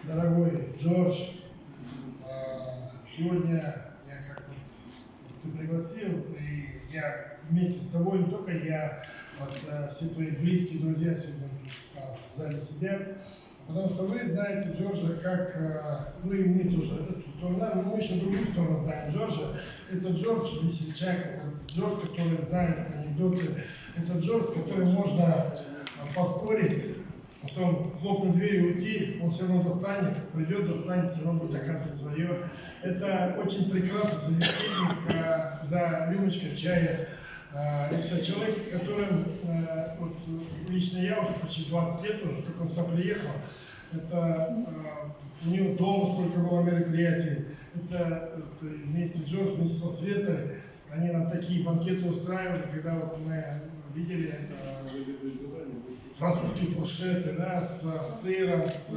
Дорогой Джордж, сегодня я как бы ты пригласил, и я вместе с тобой, не только я, все твои близкие друзья сегодня в зале сидят, потому что вы знаете Джорджа как, ну и мы тоже, эту сторону, но мы еще другую сторону знаем Джорджа. Это Джордж весельчак, это Джордж, который знает анекдоты, это Джордж, с которым можно поспорить, потом хлопнуть дверью и уйти, он все равно достанет, придет, достанет, все равно будет доказывать свое. Это очень прекрасный собеседник за рюмочкой чая. Это человек, с которым вот, лично я уже почти 20 лет, уже как он сюда приехал. Это у него дома столько было мероприятий. Это вместе Джордж, вместе со Светой, они нам такие банкеты устраивали, когда вот мы видели французские фуршеты, да, с сыром, с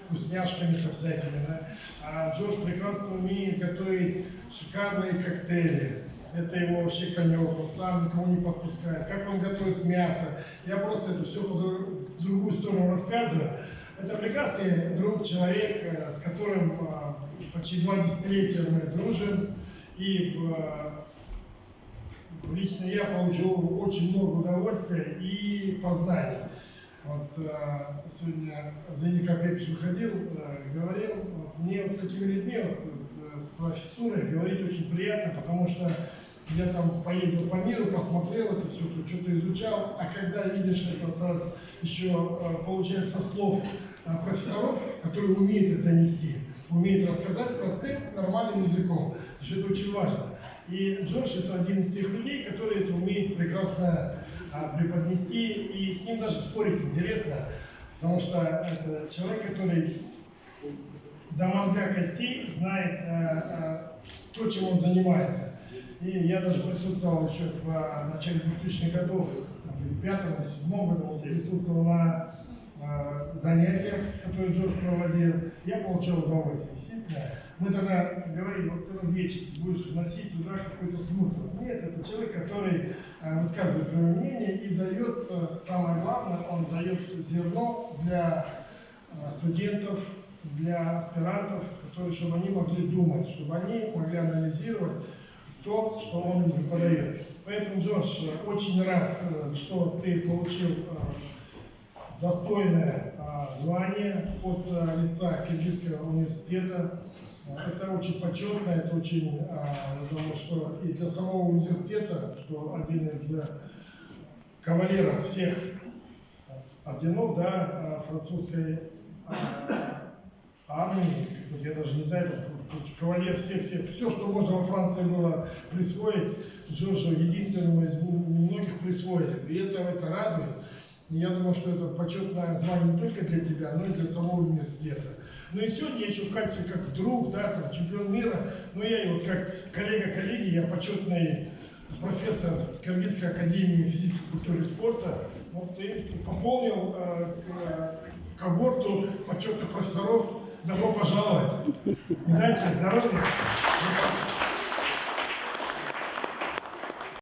вкусняшками, со всякими. Да. А Джордж прекрасно умеет готовить шикарные коктейли. Это его вообще конек, он сам никого не подпускает. Как он готовит мясо. Я просто это все по другую сторону рассказываю. Это прекрасный друг, человек, с которым почти 2 десятилетия мы дружим. И лично я получил очень много удовольствия и познаний. Вот сегодня Зенит Капеевич выходил, говорил, мне с такими людьми, с профессурой говорить очень приятно, потому что я там поездил по миру, посмотрел это все, что-то изучал, а когда видишь это еще получается со слов профессоров, которые умеют это нести, умеют рассказать простым, нормальным языком, что это очень важно. И Джордж это один из тех людей, которые это умеет прекрасно преподнести, и с ним даже спорить интересно, потому что это человек, который до мозга костей знает то, чем он занимается. И я даже присутствовал еще в начале 2000-х годов, в 5-м или 7-м году, присутствовал на занятиях, которые Джордж проводил. Я получал удовольствие, действительно. Мы тогда говорили, вот ты разведчик, будешь вносить сюда какой-то смысл. Нет, это человек, который высказывает свое мнение и дает, самое главное, он дает зерно для студентов, для аспирантов, которые, чтобы они могли думать, чтобы они могли анализировать то, что он им преподает. Поэтому, Джордж, очень рад, что ты получил достойное звание от лица Киргизского университета. Это очень почетно, это очень, я думаю, что и для самого университета, что один из кавалеров всех орденов, да, французской армии, я даже не знаю, кавалер всех, все, что можно во Франции было присвоить, Джорджу единственному из многих присвоили. И это радует. И я думаю, что это почетное звание не только для тебя, но и для самого университета. Ну и сегодня я еще в качестве как друг, да, там, чемпион мира, но я и вот как коллега коллеги, я почетный профессор Кыргызской академии физической культуры и спорта, вот, и пополнил когорту почетных профессоров. Добро пожаловать. Удачи, здоровья.